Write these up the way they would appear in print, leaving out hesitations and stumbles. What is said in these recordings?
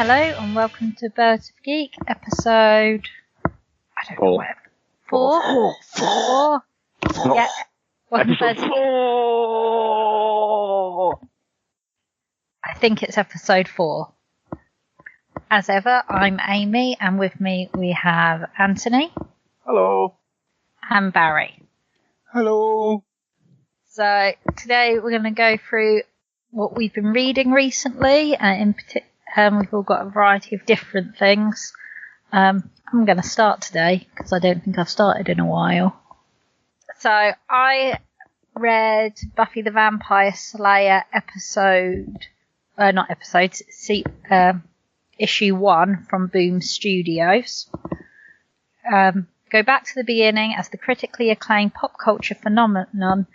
Hello and welcome to Birds of Geek, episode... I don't know where... Four. Yeah. Welcome to Birds of Geek. I think it's episode 4. As ever, I'm Amy, and with me we have Anthony. Hello. And Barry. Hello. So today we're going to go through what we've been reading recently, and in particular we've all got a variety of different things. I'm going to start today because I don't think I've started in a while. So I read Buffy the Vampire Slayer issue 1 from Boom Studios. Go back to the beginning as the critically acclaimed pop culture phenomenon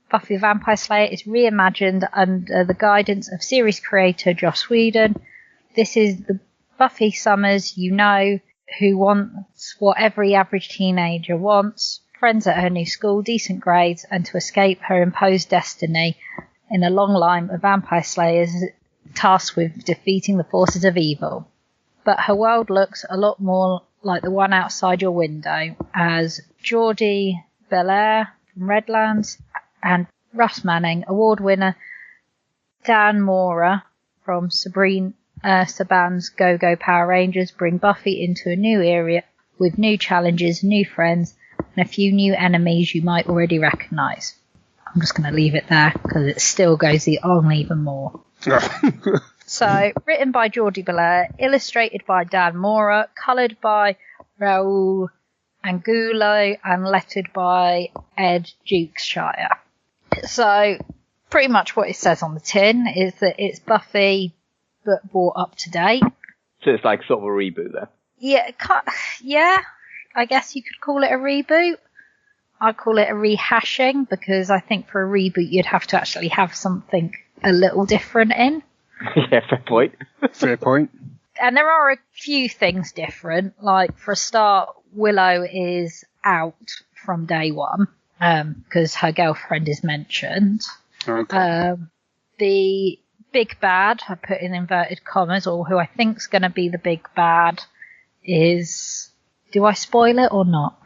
Buffy the Vampire Slayer is reimagined under the guidance of series creator Joss Whedon. This is the Buffy Summers you know, who wants what every average teenager wants: friends at her new school, decent grades, and to escape her imposed destiny in a long line of vampire slayers tasked with defeating the forces of evil. But her world looks a lot more like the one outside your window, as Jordie Bellaire from Redlands and Russ Manning award winner Dan Mora from Saban's Go-Go Power Rangers bring Buffy into a new area with new challenges, new friends, and a few new enemies you might already recognise. I'm just going to leave it there because it still goes on even more. So, written by Jordie Bellaire, illustrated by Dan Mora, coloured by Raúl Angulo, and lettered by Ed Dukeshire. So, pretty much what it says on the tin is that it's Buffy, but brought up to date. So it's like sort of a reboot then? Yeah, I guess you could call it a reboot. I'd call it a rehashing, because I think for a reboot you'd have to actually have something a little different in. Yeah, fair point. Fair point. And there are a few things different. Like, for a start, Willow is out from day one, because her girlfriend is mentioned. Okay. The big bad, I put in inverted commas, or who I think's going to be the big bad, is... Do I spoil it or not?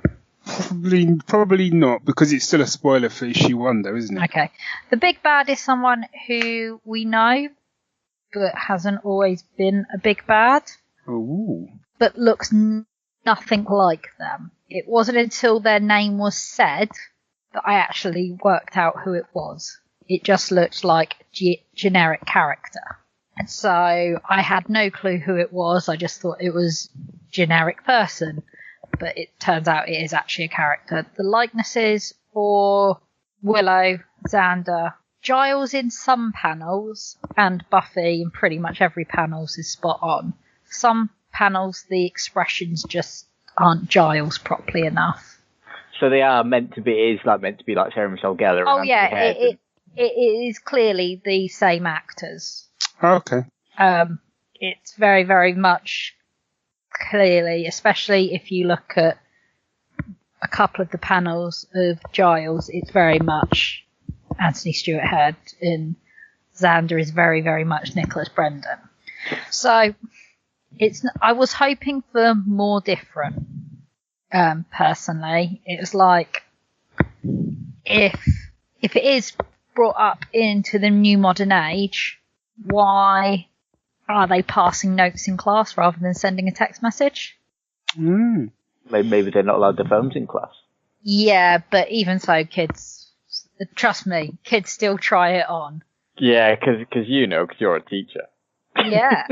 Probably not, because it's still a spoiler for issue 1 though, isn't it? Okay. The big bad is someone who we know, but hasn't always been a big bad. Ooh. But looks nothing like them. It wasn't until their name was said that I actually worked out who it was. It just looked like generic character. And so I had no clue who it was. I just thought it was generic person. But it turns out it is actually a character. The likenesses for Willow, Xander, Giles in some panels, and Buffy in pretty much every panels is spot on. Some panels, the expressions just aren't Giles properly enough. So they are meant to be like Sarah Michelle Gellar. Oh yeah, it is clearly the same actors. Okay. It's very, very much clearly, especially if you look at a couple of the panels of Giles, it's very much Anthony Stewart Head, and Xander is very, very much Nicholas Brendon. So I was hoping for more different. Personally, it was like, if it is brought up into the new modern age, why are they passing notes in class rather than sending a text message? Maybe they're not allowed to phones in class. Yeah, but even so, kids, trust me, kids still try it on. Yeah, because you're a teacher. Yeah.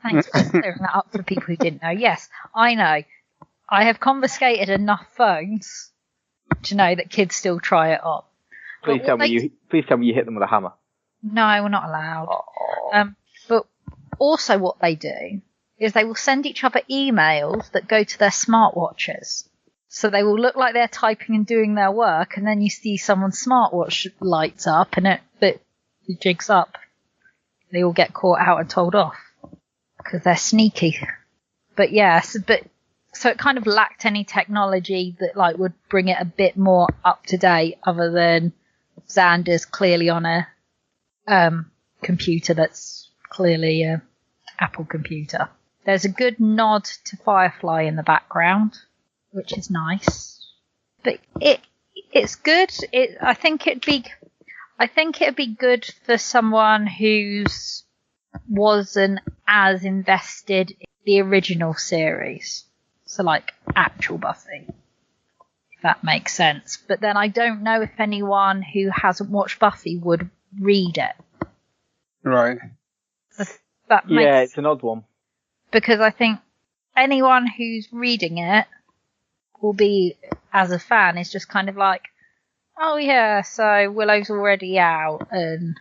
Thanks for clearing that up for people who didn't know. Yes, I know. I have confiscated enough phones to know that kids still try it on. Please tell me you hit them with a hammer. No, we're not allowed. But also what they do is they will send each other emails that go to their smartwatches. So they will look like they're typing and doing their work, and then you see someone's smartwatch lights up and it jigs up. They all get caught out and told off because they're sneaky. But yeah, so it kind of lacked any technology that like would bring it a bit more up to date, other than Xander's clearly on a computer that's clearly Apple computer. There's a good nod to Firefly in the background, which is nice. But it's good. I think it'd be good for someone who's wasn't as invested in the original series. So like actual Buffy. If that makes sense. But then I don't know if anyone who hasn't watched Buffy would read it. Right. It's an odd one. Because I think anyone who's reading it will be, as a fan, is just kind of like, oh yeah, so Willow's already out and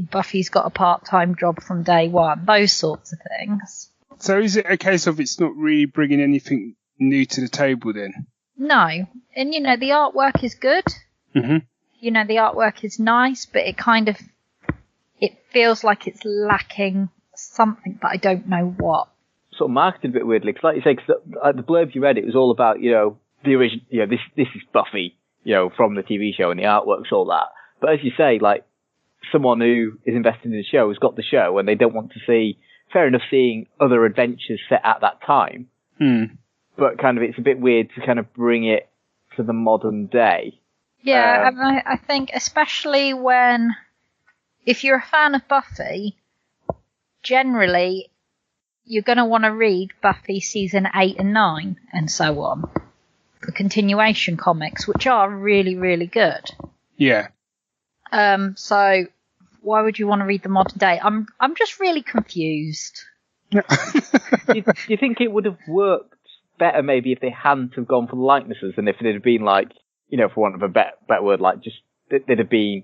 Buffy's got a part-time job from day one. Those sorts of things. So is it a case of it's not really bringing anything new to the table then? No. And, the artwork is good. Mm-hmm. The artwork is nice, but it feels like it's lacking something, but I don't know what. Sort of marketed a bit weirdly, because like you say, cause the blurb you read, it was all about, the original, this is Buffy, from the TV show, and the artwork's all that. But as you say, like, someone who is invested in the show has got the show, and they don't want to see, fair enough, seeing other adventures set at that time. But kind of, it's a bit weird to kind of bring it to the modern day. Yeah, and I think especially if you're a fan of Buffy, generally you're going to want to read Buffy season 8 and 9 and so on. The continuation comics, which are really, really good. Yeah. So why would you want to read the modern day? I'm just really confused. Do you think it would have worked better maybe if they hadn't have gone for the likenesses, and if it had been like, for want of a better word, like just they'd have been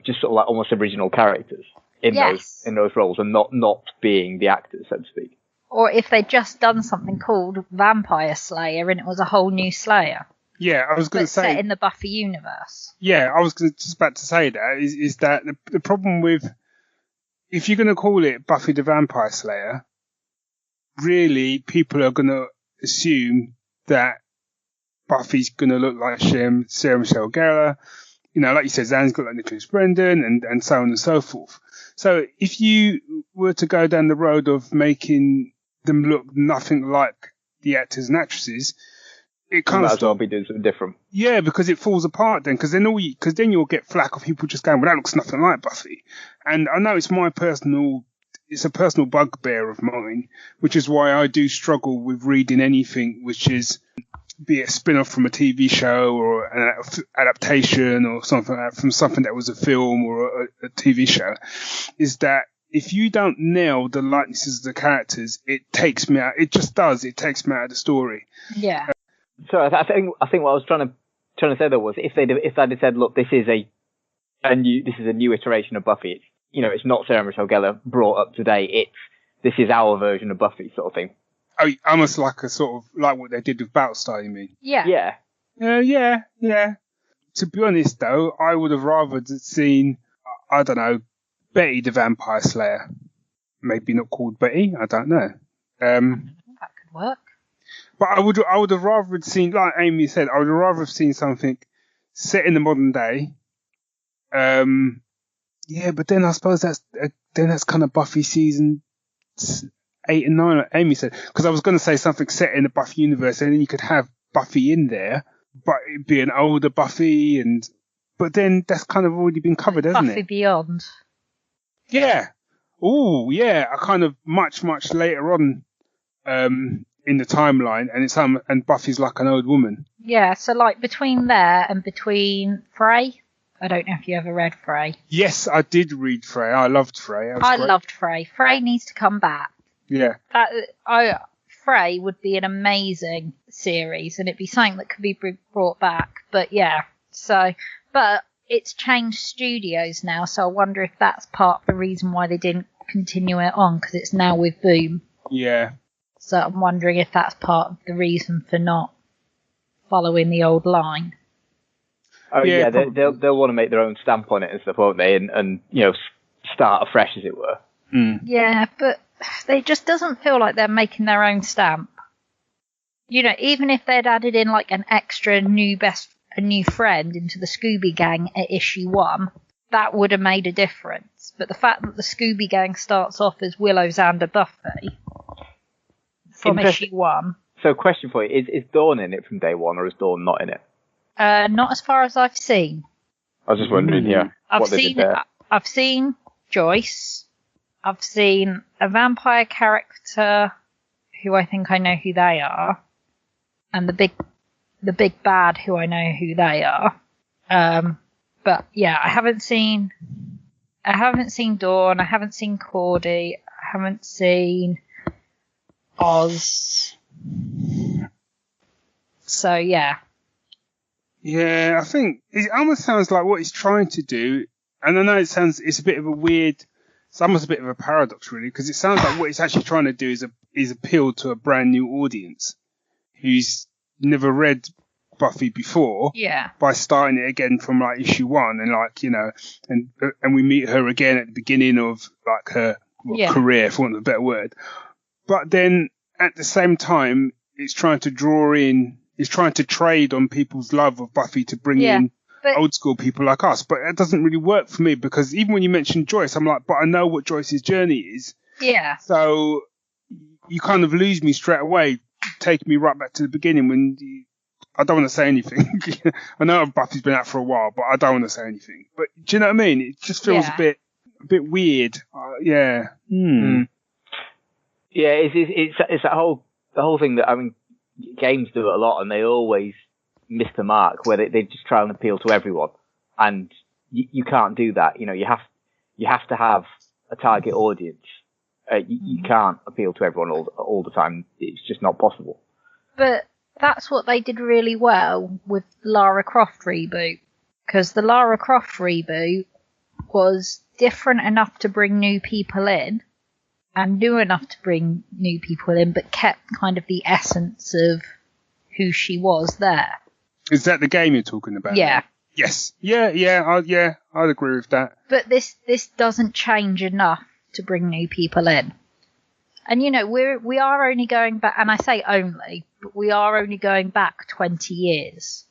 just sort of like almost original characters in those roles, and not being the actors, so to speak. Or if they'd just done something called Vampire Slayer and it was a whole new Slayer. Yeah, I was going to say set in the Buffy universe. Yeah, I was just about to say that is that the problem with, if you're going to call it Buffy the Vampire Slayer, really people are going to assume that Buffy's going to look like Sarah Michelle Gellar. Like you said, Zan's got like Nicholas Brendan and so on and so forth. So if you were to go down the road of making them look nothing like the actors and actresses, it kind of might as well be doing something different. Yeah, because it falls apart then. Because then you'll get flack of people just going, well, that looks nothing like Buffy. And I know it's a personal bugbear of mine, which is why I do struggle with reading anything which is, be it a spin-off from a TV show or an adaptation or something like that from something that was a film or a TV show, is that if you don't nail the likenesses of the characters, it takes me out. It just does. It takes me out of the story. Yeah. So I think what I was trying to say though was if they'd have said, look, this is a new iteration of Buffy. It's not Sarah Michelle Gellar brought up to date. This is our version of Buffy, sort of thing. Oh, almost like a sort of like what they did with Battlestar, you mean? Yeah. Yeah. To be honest, though, I would have rather seen, I don't know, Betty the Vampire Slayer. Maybe not called Betty, I don't know. That could work. But I would have rather seen, like Amy said, I would have rather have seen something set in the modern day. Yeah, but then I suppose that's kind of Buffy season 8 and 9, like Amy said, because I was going to say something set in the Buffy universe, and then you could have Buffy in there, but it'd be an older Buffy, but then that's kind of already been covered, hasn't it? Buffy Beyond. Yeah. Oh, yeah. A kind of much later on in the timeline, and Buffy's like an old woman. Yeah, so like between there and between Frey. I don't know if you ever read Frey. Yes, I did read Frey. I loved Frey. I loved Frey. Frey needs to come back. Yeah. Frey would be an amazing series, and it'd be something that could be brought back. But yeah, but it's changed studios now, so I wonder if that's part of the reason why they didn't continue it on, because it's now with Boom. Yeah. So I'm wondering if that's part of the reason for not following the old line. Oh yeah, they'll want to make their own stamp on it and stuff, won't they? And start afresh, as it were. Mm. Yeah, but it just doesn't feel like they're making their own stamp. Even if they'd added in like an extra new friend into the Scooby gang at issue 1, that would have made a difference. but the fact that the Scooby Gang starts off as Willow's and Buffy from issue 1. So, question for you: Is Dawn in it from day one, or is Dawn not in it? Not as far as I've seen. I was just wondering, what they did there. I've seen Joyce. I've seen a vampire character who I think I know who they are, and the big bad who I know who they are. But yeah, I haven't seen Dawn. I haven't seen Cordy. I haven't seen Oz. So yeah. Yeah, I think it almost sounds like what he's trying to do, and I know it's a bit of a weird, it's almost a bit of a paradox really, because it sounds like what he's actually trying to do is appeal to a brand new audience who's never read Buffy before. Yeah. By starting it again from like issue 1 and like, you know, and we meet her again at the beginning of like her career, for want of a better word. But then at the same time, it's trying to trade on people's love of Buffy to bring in old school people like us. But it doesn't really work for me, because even when you mentioned Joyce, I'm like, but I know what Joyce's journey is. Yeah. So you kind of lose me straight away, taking me right back to the beginning when I don't want to say anything. I know Buffy's been out for a while, but I don't want to say anything. But do you know what I mean? It just feels a bit weird. Yeah. Yeah, it's that whole thing that, I mean, games do it a lot, and they always miss the mark where they just try and appeal to everyone, and you can't do that. You know, you have to have a target audience. You can't appeal to everyone all the time. It's just not possible. But that's what they did really well with Lara Croft reboot, because the Lara Croft reboot was different enough to bring new people in, and new enough to bring new people in, but kept kind of the essence of who she was there. Is that the game you're talking about? Yeah. Yes. I'd agree with that. But this doesn't change enough to bring new people in. And you know, we are only going back, and I say only, but we are only going back 20 years.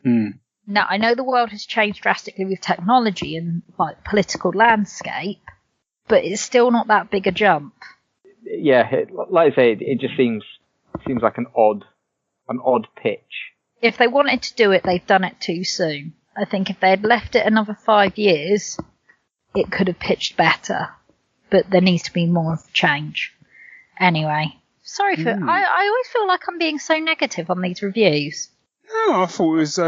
Now, I know the world has changed drastically with technology and like political landscape, but it's still not that big a jump. Yeah, like I say, it just seems like an odd pitch. If they wanted to do it, they've done it too soon. I think if they had left it another 5 years, it could have pitched better. But there needs to be more of a change. Anyway, sorry for. I always feel like I'm being so negative on these reviews. No, I thought it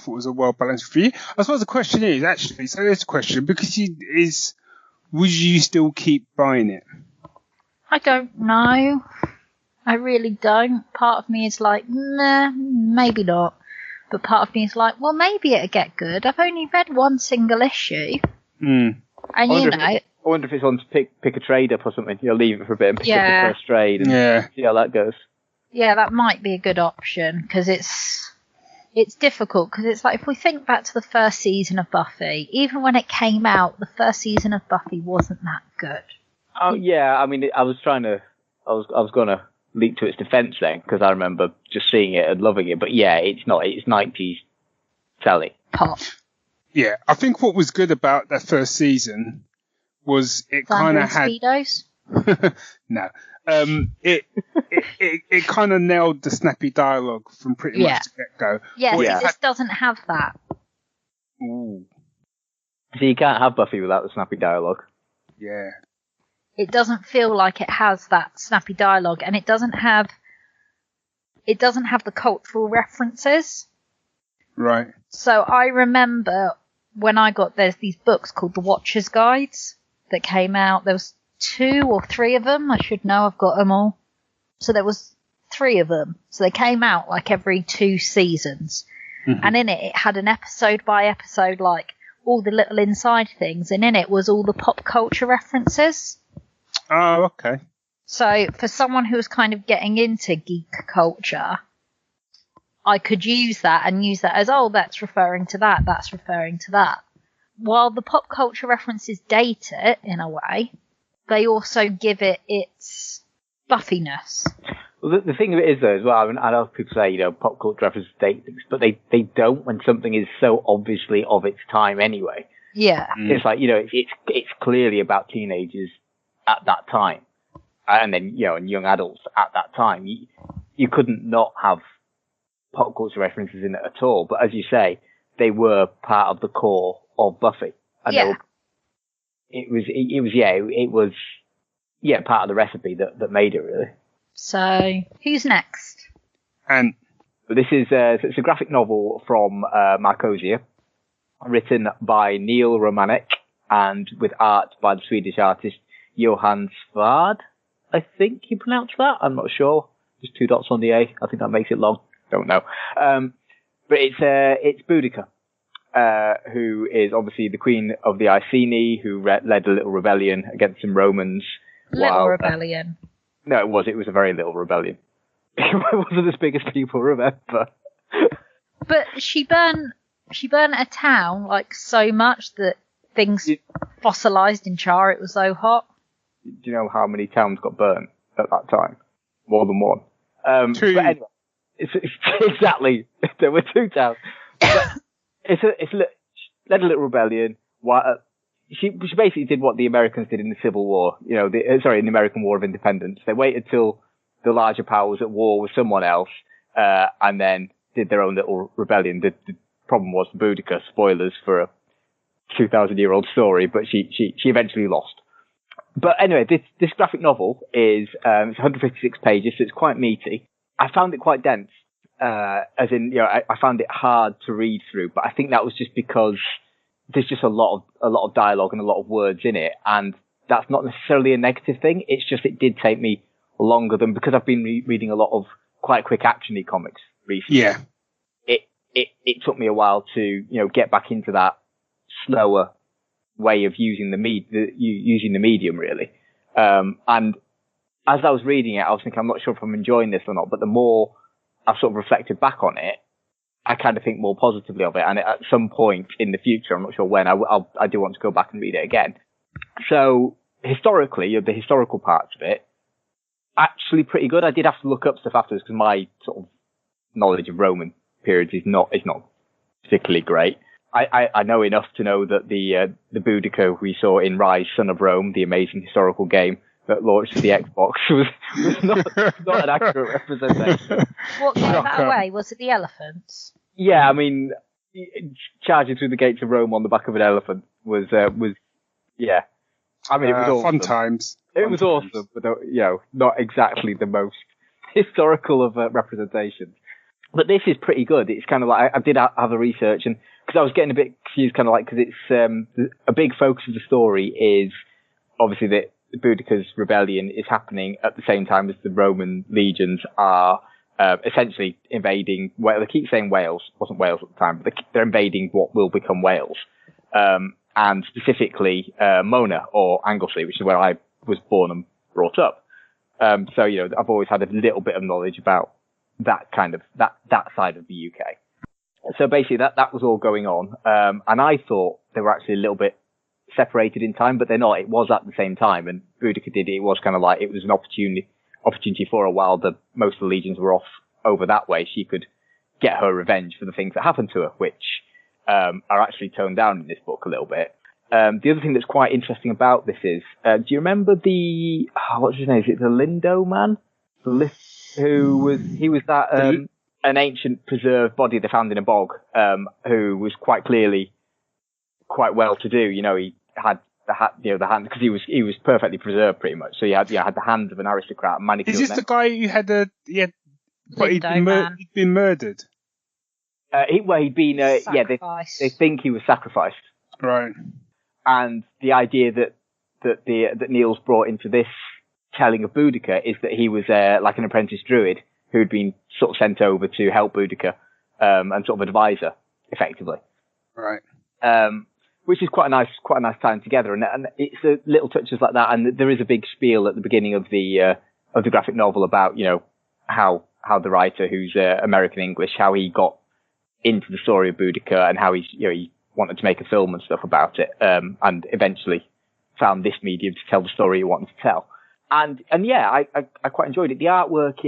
was a well balanced review. I suppose the question is actually. So there's a question, because would you still keep buying it? I don't know. I really don't. Part of me is like, nah, maybe not. But part of me is like, well, maybe it'll get good. I've only read one single issue. And I wonder if it's on to pick a trade up or something. You'll leave it for a bit and pick up the first trade and see how that goes. Yeah, that might be a good option, because it's difficult, because it's like, if we think back to the first season of Buffy, even when it came out, the first season of Buffy wasn't that good. Oh yeah, I mean, I was going to leap to its defence then, because I remember just seeing it and loving it. But yeah, it's not. It's 90s telly. Pop. Yeah, I think what was good about that first season was it kind of had. Speedos? No. It kind of nailed the snappy dialogue from pretty much the get-go. Yeah, this doesn't have that. Ooh. So you can't have Buffy without the snappy dialogue. Yeah. It doesn't feel like it has that snappy dialogue, and it doesn't have the cultural references. Right. So I remember when there's these books called The Watcher's Guides that came out. There was 2 or 3 of them. I should know, I've got them all. So there was 3 of them. So they came out like every 2 seasons. Mm-hmm. And in it had an episode by episode, like all the little inside things. And in it was all the pop culture references. Oh, okay. So for someone who was kind of getting into geek culture, I could use that as, oh, that's referring to that, that's referring to that. While the pop culture references date it, in a way, they also give it its Buffiness. Well, the thing of it is, though, as well, I mean, I know people say, pop culture references date things, but they don't when something is so obviously of its time anyway. Yeah. It's like, it's clearly about teenagers at that time, and then and young adults at that time. You couldn't not have pop culture references in it at all. But as you say, they were part of the core of Buffy. And it was part of the recipe that made it, really. So who's next? And this is it's a graphic novel from Marcosia, written by Neal Romanek and with art by the Swedish artist Johan Swärd. I think you pronounce that. I'm not sure. Just 2 dots on the A. I think that makes it long. Don't know. But it's Boudicca, who is obviously the queen of the Iceni, who led a little rebellion against some Romans. Rebellion. No, it was a very little rebellion. It wasn't as big as people remember. But she burnt a town like so much that things fossilized in char. It was so hot. Do you know how many towns got burnt at that time? More than one. 2. But anyway, exactly. There were 2 towns. It's led a little rebellion. She basically did what the Americans did in the Civil War. In the American War of Independence. They waited till the larger power was at war with someone else, and then did their own little rebellion. The problem was Boudicca, spoilers for a 2,000-year-old story, but she eventually lost. But anyway, this graphic novel is it's 156 pages, so it's quite meaty. I found it quite dense, as in, I found it hard to read through, but I think that was just because there's just a lot of dialogue and a lot of words in it, and that's not necessarily a negative thing. It's just it did take me longer than, because I've been reading a lot of quite quick actiony comics recently. Yeah. It took me a while to get back into that slower way of using the medium, really. And as I was reading it, I was thinking, I'm not sure if I'm enjoying this or not, but the more I've sort of reflected back on it, I kind of think more positively of it. And at some point in the future, I'm not sure when, I do want to go back and read it again. So historically, the historical parts of it, actually pretty good. I did have to look up stuff afterwards because my sort of knowledge of Roman periods is not particularly great. I know enough to know that the Boudicca we saw in Rise, Son of Rome, the amazing historical game that launched the Xbox, was not an accurate representation. What gave that away? Was it the elephants? Yeah, I mean, charging through the gates of Rome on the back of an elephant was yeah. I mean, it was awesome. Fun times. It was awesome, but not exactly the most historical of representations. But this is pretty good. It's kind of like, I did have a research, and because I was getting a bit confused, kind of like, because it's a big focus of the story is obviously that Boudicca's rebellion is happening at the same time as the Roman legions are essentially invading. Well, they keep saying Wales. It wasn't Wales at the time, but they're invading what will become Wales, and specifically Mona or Anglesey, which is where I was born and brought up. So I've always had a little bit of knowledge about that kind of that side of the UK. So basically that was all going on, and I thought they were actually a little bit separated in time, but they're not. It was at the same time, and Boudicca did it. It was kind of like it was an opportunity for her while most of the legions were off over that way. She could get her revenge for the things that happened to her, which are actually toned down in this book a little bit. The other thing that's quite interesting about this is, do you remember what's his name? Is it the Lindo man? He was that an ancient preserved body they found in a bog, who was quite clearly quite well to do. He had the hand, because he was perfectly preserved pretty much. So he had the hands of an aristocrat, manicured. Is this the guy who had but he'd been murdered? He'd been they think he was sacrificed. Right. And the idea that Neal's brought into this telling of Boudicca is that he was like an apprentice druid who'd been sort of sent over to help Boudicca, and sort of advise her effectively. Right. Which is quite a nice time together, and it's little touches like that. And there is a big spiel at the beginning of the graphic novel about how the writer, who's American English, how he got into the story of Boudicca and how he wanted to make a film and stuff about it, and eventually found this medium to tell the story he wanted to tell. And yeah, I quite enjoyed it. The artwork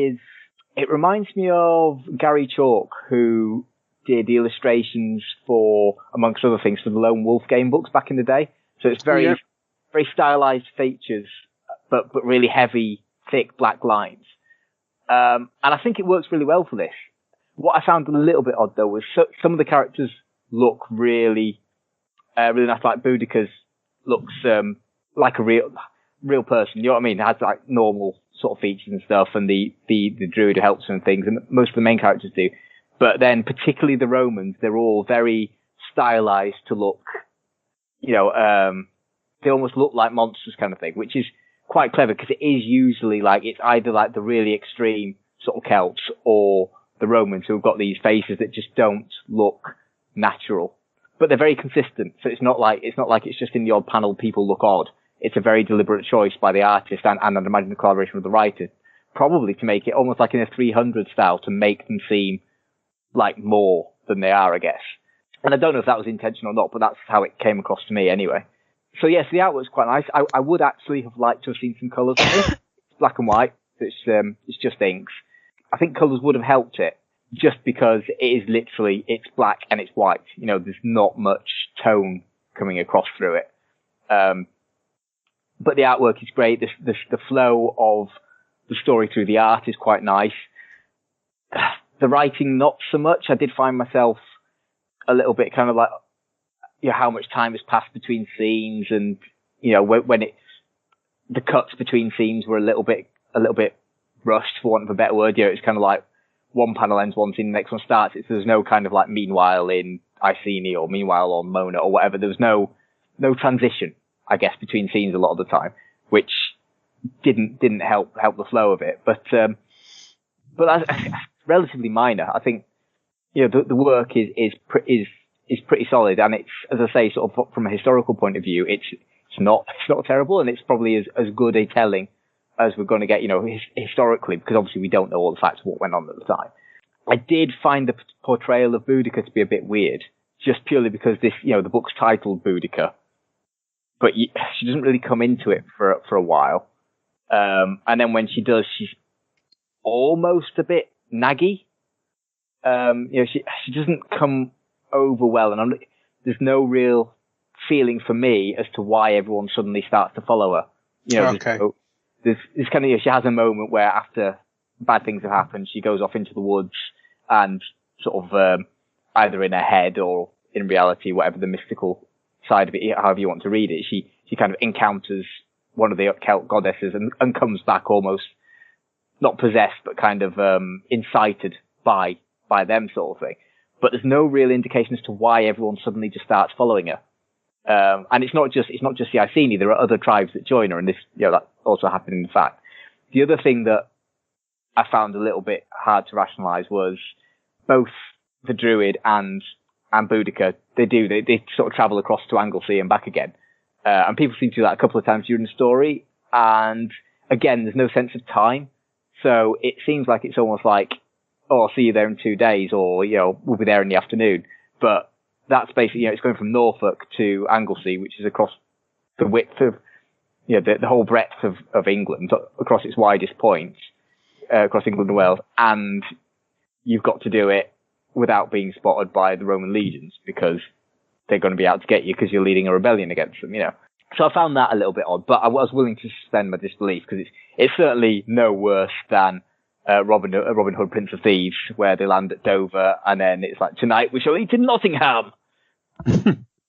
it reminds me of Gary Chalk, who did the illustrations for, amongst other things, for the Lone Wolf game books back in the day. So it's very stylized features, but really heavy, thick black lines. And I think it works really well for this. What I found a little bit odd though was some of the characters look really nice. Like Boudicca's looks like a real person. You know what I mean? It has like normal sort of features and stuff, and the druid who helps and things, and most of the main characters do. But then particularly the Romans, they're all very stylized to look, they almost look like monsters kind of thing, which is quite clever because it is usually like it's either like the really extreme sort of Celts or the Romans who have got these faces that just don't look natural, but they're very consistent. So it's not like it's just in the odd panel people look odd. It's a very deliberate choice by the artist and I'd imagine the collaboration with the writer, probably to make it almost like in a 300 style to make them seem like more than they are, I guess. And I don't know if that was intentional or not, but that's how it came across to me anyway. So yes, the artwork's quite nice. I would actually have liked to have seen some colours. It's black and white. It's just inks. I think colours would have helped it, just because it is literally, it's black and it's white. There's not much tone coming across through it. But the artwork is great. The flow of the story through the art is quite nice. The writing, not so much. I did find myself a little bit kind of like, how much time has passed between scenes, and when the cuts between scenes were a little bit rushed, for want of a better word. It's kind of like one panel ends one scene, the next one starts. There's no kind of like meanwhile in Iceni or meanwhile on Mona or whatever. There was no transition, I guess, between scenes a lot of the time, which didn't help the flow of it. But that's relatively minor. I think the work is pretty solid, and it's, as I say, sort of from a historical point of view, it's not terrible, and it's probably as good a telling as we're going to get, historically, because obviously we don't know all the facts of what went on at the time. I did find the portrayal of Boudicca to be a bit weird, just purely because the book's titled Boudicca, but she doesn't really come into it for a while. And then when she does, she's almost a bit naggy. She doesn't come over well, and there's no real feeling for me as to why everyone suddenly starts to follow her. Okay. There's kind of, she has a moment where after bad things have happened, she goes off into the woods and sort of, either in her head or in reality, whatever the mystical side of it, however you want to read it, she kind of encounters one of the Celt goddesses and comes back almost not possessed, but kind of, incited by them sort of thing. But there's no real indication as to why everyone suddenly just starts following her. And it's not just the Iceni. There are other tribes that join her, and this, that also happened in fact. The other thing that I found a little bit hard to rationalize was both the Druid and Boudicca. They sort of travel across to Anglesey and back again. And people seem to do that a couple of times during the story. And again, there's no sense of time. So it seems like it's almost like, I'll see you there in 2 days, or, we'll be there in the afternoon. But that's basically, it's going from Norfolk to Anglesey, which is across the width of, the whole breadth of England, across its widest points, across England and Wales. And you've got to do it without being spotted by the Roman legions, because they're going to be out to get you because you're leading a rebellion against them, So I found that a little bit odd, but I was willing to suspend my disbelief, because it's certainly no worse than Robin Hood, Prince of Thieves, where they land at Dover, and then it's like, tonight we shall eat in Nottingham,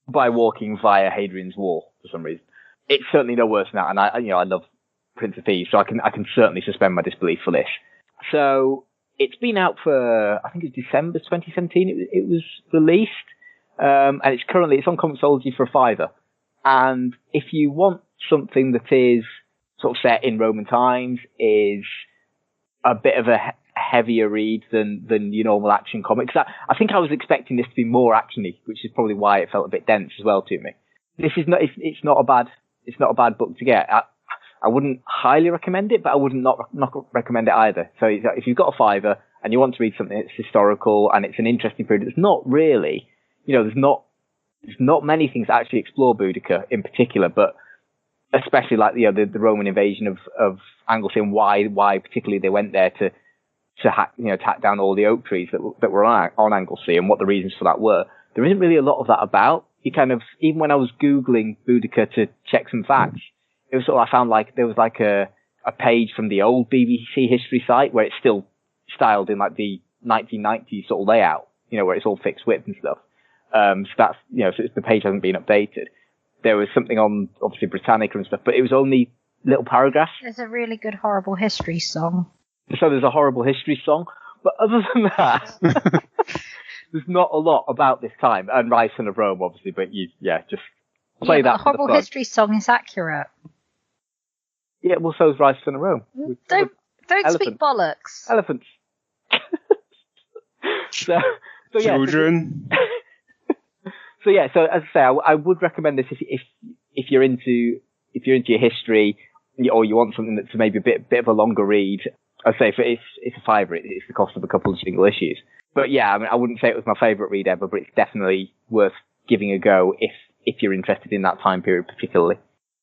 by walking via Hadrian's Wall for some reason. It's certainly no worse than that, and I love Prince of Thieves, so I can certainly suspend my disbelief for this. So it's been out for, I think it's December 2017 it was released, and it's on Comixology for £5. And if you want something that is sort of set in Roman times, is a bit of a heavier read than your normal action comics. I think I was expecting this to be more actiony, which is probably why it felt a bit dense as well to me. This is not, it's not a bad book to get. I wouldn't highly recommend it, but I wouldn't not recommend it either. So if you've got a £5 and you want to read something that's historical and it's an interesting period, it's not really, there's not many things that actually explore Boudicca in particular, but especially like the Roman invasion of Anglesey, and why particularly they went there to to hack down all the oak trees that were on Anglesey and what the reasons for that were. There isn't really a lot of that about. You kind of, even when I was Googling Boudicca to check some facts, it was sort of, I found like there was like a page from the old BBC history site where it's still styled in like the 1990s sort of layout, where it's all fixed width and stuff. So that's, so the page hasn't been updated. There was something on obviously Britannica and stuff, but it was only little paragraphs. There's a really good horrible history song. So there's a horrible history song, but other than that, there's not a lot about this time. And Rise Son of Rome, obviously, but just play that. The horrible history song is accurate. Yeah, well, so is Rise Son of Rome. Don't speak bollocks. Elephants. so yeah, children. So as I say, I would recommend this if you're into your history, or you want something that's maybe a bit of a longer read. I'd say it's a fiver. It's the cost of a couple of single issues. But yeah, I mean, I wouldn't say it was my favourite read ever, but it's definitely worth giving a go if you're interested in that time period particularly.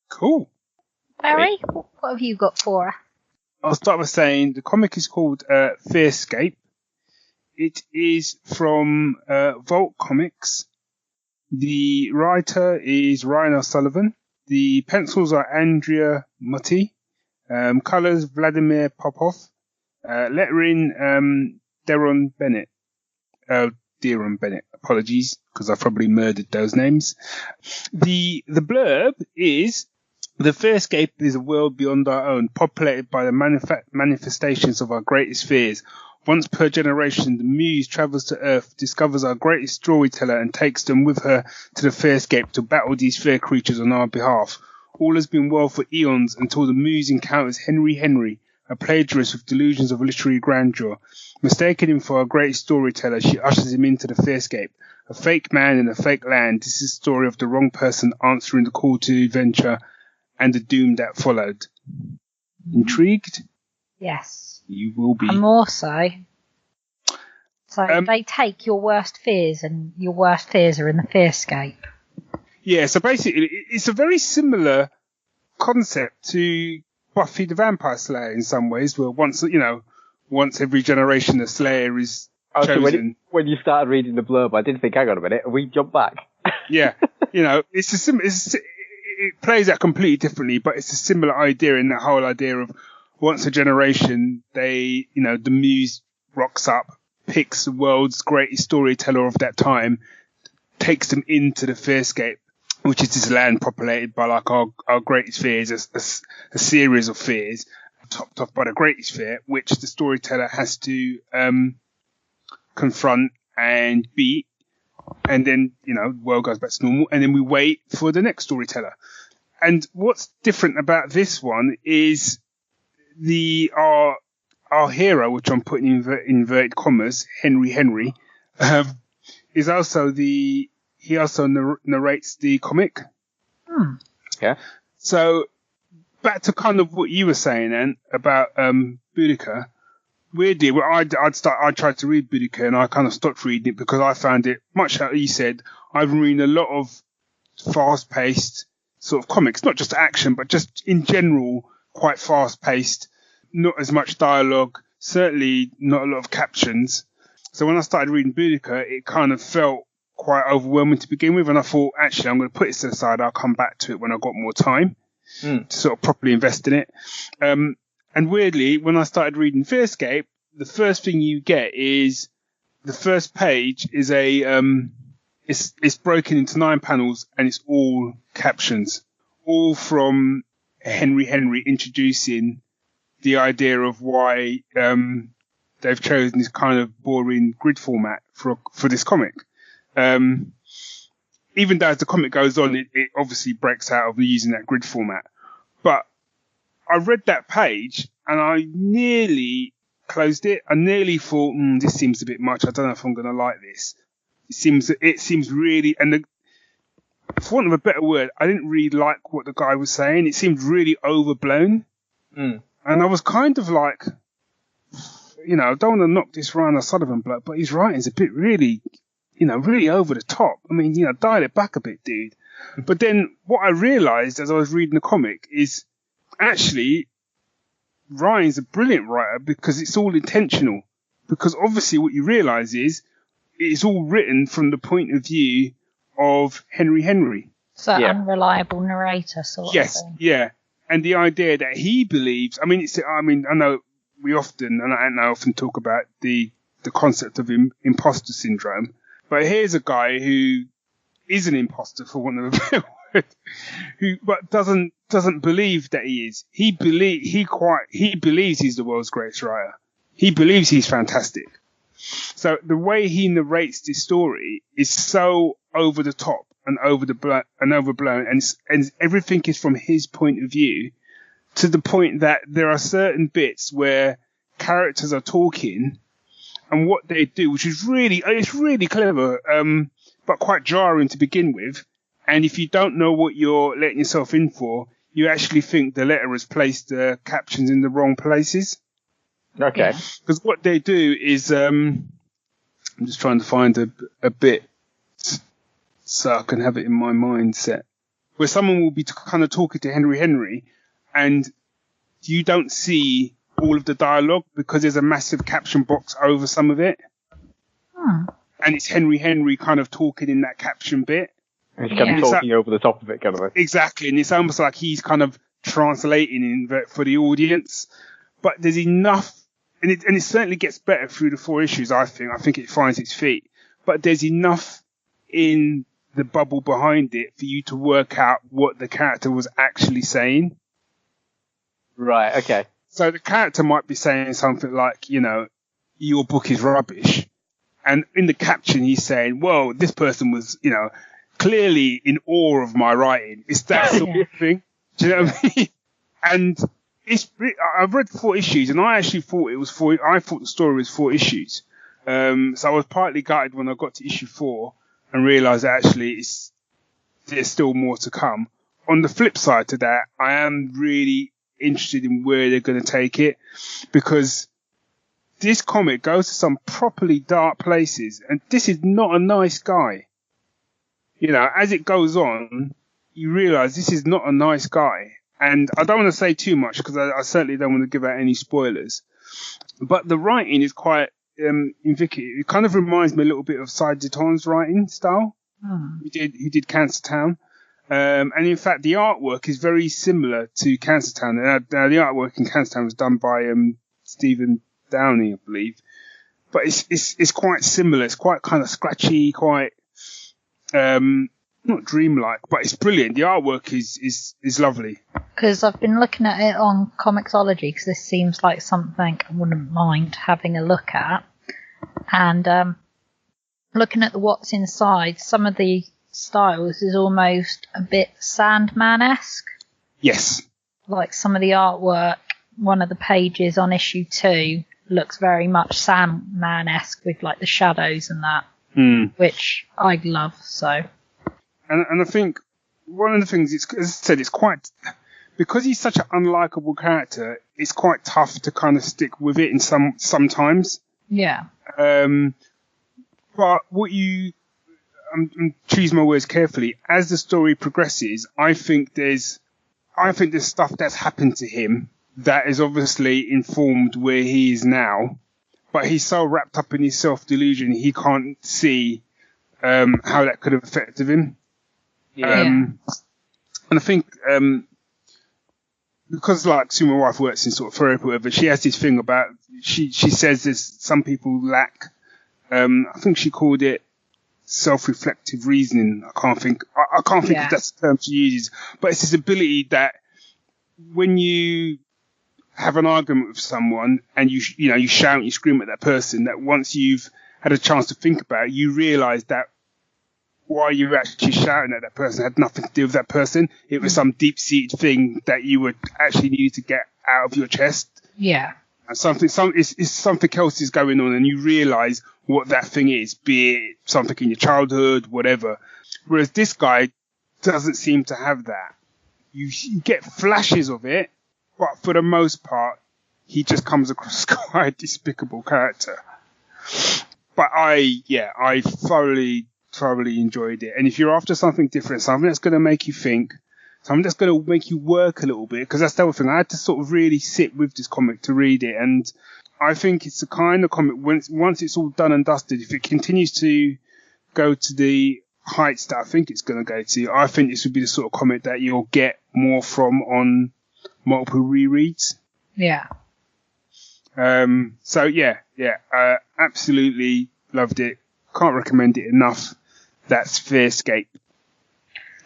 Cool. Barry, what have you got for us? I'll start by saying the comic is called Fearscape. It is from Vault Comics. The writer is Ryan O'Sullivan. The pencils are Andrea Mutti. Colours Vladimir Popov. Lettering Deron Bennett. Deron Bennett. Apologies, because I probably murdered those names. The blurb is: the Fearscape is a world beyond our own, populated by the manifestations of our greatest fears. Once per generation, the Muse travels to Earth, discovers our greatest storyteller, and takes them with her to the Fearscape to battle these fair creatures on our behalf. All has been well for eons until the Muse encounters Henry, a plagiarist with delusions of literary grandeur. Mistaking him for our greatest storyteller, she ushers him into the Fearscape. A fake man in a fake land. This is the story of the wrong person answering the call to adventure and the doom that followed. Intrigued? Yes. You will be. And more so. So they take your worst fears, and your worst fears are in the Fearscape. Yeah, so basically, it's a very similar concept to Buffy the Vampire Slayer in some ways, where once every generation the Slayer is chosen. So when you started reading the blurb, I did think, hang on a minute, we jump back. Yeah, it plays out completely differently, but it's a similar idea in that whole idea of once a generation, the Muse rocks up, picks the world's greatest storyteller of that time, takes them into the Fearscape, which is this land populated by like our greatest fears, a series of fears, topped off by the greatest fear, which the storyteller has to confront and beat. And then, the world goes back to normal, and then we wait for the next storyteller. And what's different about this one is our hero, which I'm putting in inverted commas, Henry, is also he also narrates the comic. Yeah. So back to kind of what you were saying, Ant, about Boudicca. Weirdly, I tried to read Boudicca and I kind of stopped reading it because I found it, much like you said, I've been reading a lot of fast-paced sort of comics, not just action, but just in general, quite fast-paced, not as much dialogue, certainly not a lot of captions. So when I started reading Boudicca, it kind of felt quite overwhelming to begin with, and I thought, actually, I'm going to put this to the side. I'll come back to it when I've got more time to sort of properly invest in it. And weirdly, when I started reading Fearscape, the first thing you get is the first page is it's broken into 9 panels, and it's all captions, all from Henry introducing the idea of why they've chosen this kind of boring grid format for this comic. Even though as the comic goes on, it obviously breaks out of using that grid format. But I read that page and I nearly closed it. I nearly thought, this seems a bit much. I don't know if I'm going to like this. It seems really, and for want of a better word, I didn't really like what the guy was saying. It seemed really overblown. And I was kind of like, I don't want to knock this Ryan O'Sullivan bloke, but his writing's a bit really, really over the top. I mean, dial it back a bit, dude. But then what I realised as I was reading the comic is actually Ryan's a brilliant writer because it's all intentional. Because obviously what you realise is it's all written from the point of view of Henry. So unreliable narrator sort of thing. Yeah. And the idea that he believes, I know we often, and I often talk about the concept of imposter syndrome, but here's a guy who is an imposter, for want of a better word, but doesn't believe that he is. He believes he's the world's greatest writer. He believes he's fantastic. So the way he narrates this story is so over the top and overblown, and everything is from his point of view, to the point that there are certain bits where characters are talking, and what they do, which is really clever, but quite jarring to begin with. And if you don't know what you're letting yourself in for, you actually think the letter has placed the captions in the wrong places. Okay. Because what they do is, I'm just trying to find a bit so I can have it in my mindset, where someone will be kind of talking to Henry, and you don't see all of the dialogue because there's a massive caption box over some of it. And it's Henry kind of talking in that caption bit. And he's kind of talking over the top of it, kind of. Exactly. And it's almost like he's kind of translating for the audience. But there's enough, and it certainly gets better through the 4 issues, I think. I think it finds its feet. But there's enough in the bubble behind it for you to work out what the character was actually saying. Right, okay. So the character might be saying something like, your book is rubbish. And in the caption, he's saying, well, this person was, clearly in awe of my writing. It's that sort of thing. Do you know what I mean? And I've read 4 issues, and I actually thought I thought the story was 4 issues. So I was partly gutted when I got to issue 4 and realised that actually there's still more to come. On the flip side to that, I am really interested in where they're going to take it, because this comic goes to some properly dark places, and this is not a nice guy. As it goes on, you realise this is not a nice guy. And I don't want to say too much because I certainly don't want to give out any spoilers. But the writing is quite indicative. It kind of reminds me a little bit of Cy Ditton's writing style. Who did Cancer Town. And in fact, the artwork is very similar to Cancer Town. Now, the artwork in Cancer Town was done by Stephen Downey, I believe. But it's quite similar. It's quite kind of scratchy, quite not dreamlike, but it's brilliant. The artwork is lovely. Because I've been looking at it on Comixology, because this seems like something I wouldn't mind having a look at. And looking at the what's inside, some of the styles is almost a bit Sandman-esque. Yes. Like some of the artwork, one of the pages on issue 2 looks very much Sandman-esque with like the shadows and that, which I love. So. And I think one of the things, as I said, it's quite, because he's such an unlikable character, it's quite tough to kind of stick with it in sometimes. Yeah. But I'm choosing my words carefully. As the story progresses, I think there's stuff that's happened to him that is obviously informed where he is now. But he's so wrapped up in his self-delusion, he can't see how that could have affected him. Yeah. And I think because like my wife works in sort of therapy or whatever, she has this thing about she says there's some people lack I think she called it self-reflective reasoning. I can't think if that's the term she uses, but it's this ability that when you have an argument with someone and you shout and you scream at that person, that once you've had a chance to think about it, you realise that why you were actually shouting at that person had nothing to do with that person. It was some deep-seated thing that you would actually need to get out of your chest. Yeah. And something else is going on, and you realise what that thing is, be it something in your childhood, whatever. Whereas this guy doesn't seem to have that. You get flashes of it, but for the most part, he just comes across quite a despicable character. But I thoroughly enjoyed it. And if you're after something different, something that's going to make you think, So I'm just going to make you work a little bit, because that's the other thing. I had to sort of really sit with this comic to read it, and I think it's the kind of comic, once it's all done and dusted, if it continues to go to the heights that I think it's going to go to, I think this would be the sort of comic that you'll get more from on multiple rereads. Yeah. So absolutely loved it. Can't recommend it enough. That's Fearscape.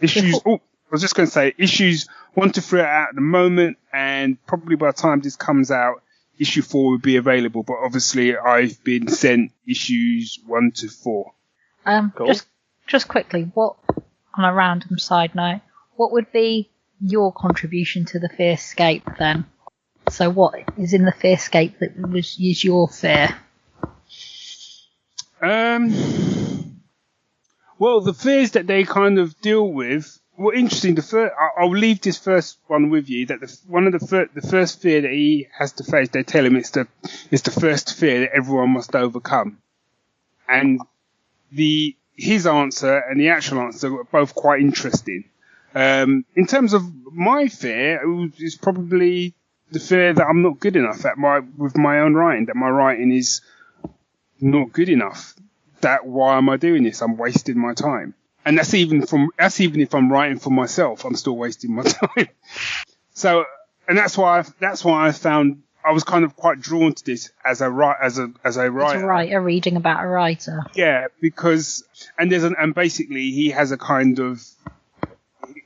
I was just going to say, issues 1 to 3 are out at the moment, and probably by the time this comes out, issue 4 will be available. But obviously, I've been sent issues 1 to 4. Cool. Just quickly, what, on a random side note, what would be your contribution to the Fearscape then? So what is in the Fearscape that is your fear? Well, the fears that they kind of deal with. Well, interesting. I'll leave this first one with you. That the first fear that he has to face, they tell him it's the first fear that everyone must overcome, and his answer and the actual answer are both quite interesting. In terms of my fear, it's probably the fear that I'm not good enough with my own writing. That my writing is not good enough. That why am I doing this? I'm wasting my time. And that's even if I'm writing for myself, I'm still wasting my time. So, and that's why I found I was kind of quite drawn to this as a writer. As a writer reading about a writer. Yeah, because and basically he has a kind of,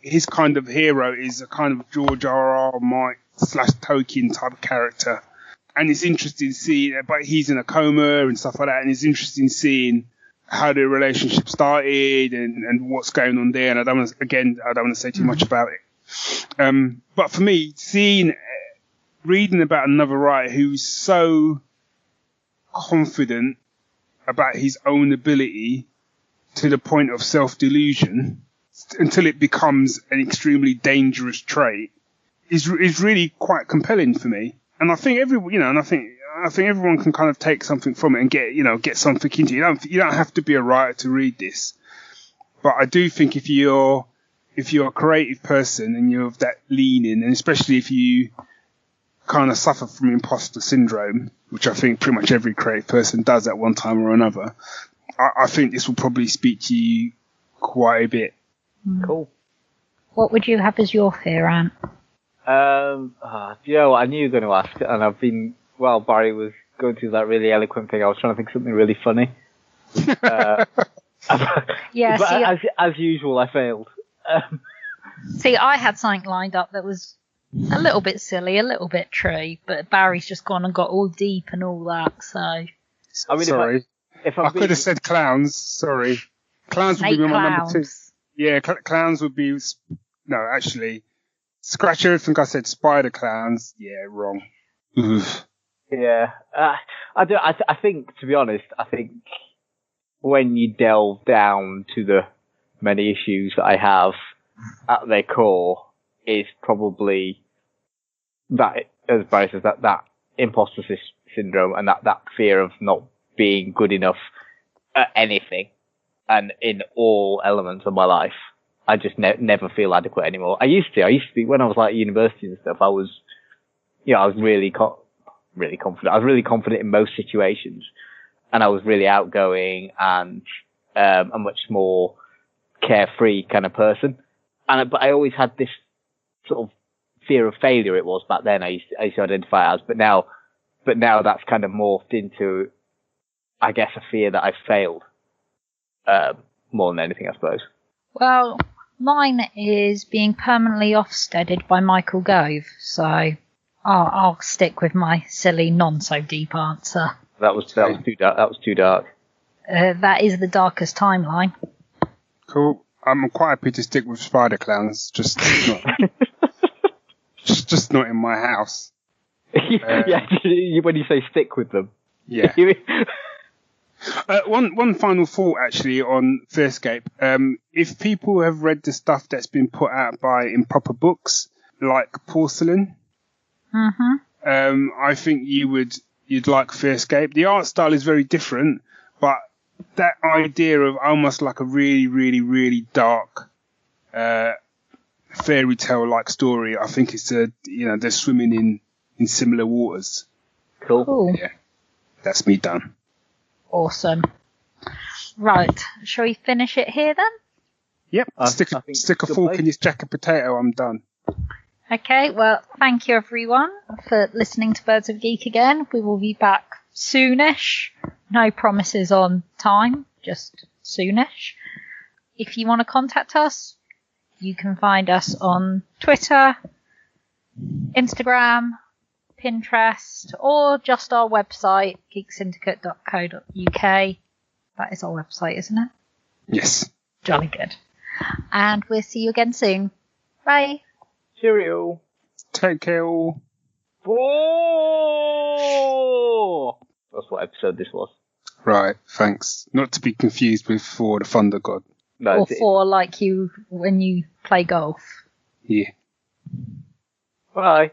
his kind of hero is a kind of George R.R. Martin / Tolkien type of character. And it's interesting seeing, but he's in a coma and stuff like that. And it's interesting seeing how the relationship started and what's going on there. And I don't want to say too much about it. But for me, reading about another writer who's so confident about his own ability to the point of self-delusion until it becomes an extremely dangerous trait is really quite compelling for me. And I think I think everyone can kind of take something from it and get something into it. You don't have to be a writer to read this. But I do think if you're a creative person and you're of that leaning, and especially if you kind of suffer from imposter syndrome, which I think pretty much every creative person does at one time or another, I think this will probably speak to you quite a bit. Cool. What would you have as your fear, Ant? I knew you were going to ask, and while Barry was going through that really eloquent thing, I was trying to think of something really funny. Yeah, but as usual, I failed. See, I had something lined up that was a little bit silly, a little bit true, but Barry's just gone and got all deep and all that, so... I mean, sorry. I could have said clowns, sorry. Clowns would be my number 2. Yeah, clowns would be... No, actually... Scratch everything I said. Spider clowns. Yeah, wrong. Oof. Yeah. I think, to be honest, when you delve down to the many issues that I have, at their core is probably that, as Barry says, that imposter syndrome and that fear of not being good enough at anything and in all elements of my life. I just never feel adequate anymore. I used to be, when I was like at university and stuff, I was really confident. I was really confident in most situations, and I was really outgoing and a much more carefree kind of person. But I always had this sort of fear of failure. It was back then. I used to identify as, but now that's kind of morphed into, I guess, a fear that I've failed more than anything, I suppose. Well, mine is being permanently offsteaded by Michael Gove, so I'll stick with my silly, non-so-deep answer. That was too dark. That was too dark. That is the darkest timeline. Cool. I'm quite happy to stick with spider clowns, just not in my house. Yeah, when you say stick with them. Yeah. One final thought actually on Fearscape. If people have read the stuff that's been put out by Improper Books, like Porcelain, I think you'd like Fearscape. The art style is very different, but that idea of almost like a really, really, really dark fairy tale like story. I think it's they're swimming in similar waters. Cool. Yeah, that's me done. Awesome. Right, shall we finish it here then? Yep. Stick a fork place. in this jacket potato. I'm done. Okay, well, thank you everyone for listening to Birds of Geek again. We will be back soonish. No promises on time, just soonish. If you want to contact us, you can find us on Twitter, Instagram, Pinterest, or just our website, geeksyndicate.co.uk. That is our website, isn't it? Yes. Jolly good. And we'll see you again soon. Bye. Cheerio. Take care all. Oh! That's what episode this was. Right, thanks. Not to be confused with For the Thunder God. No, Or for like you when you play golf. Yeah. Bye.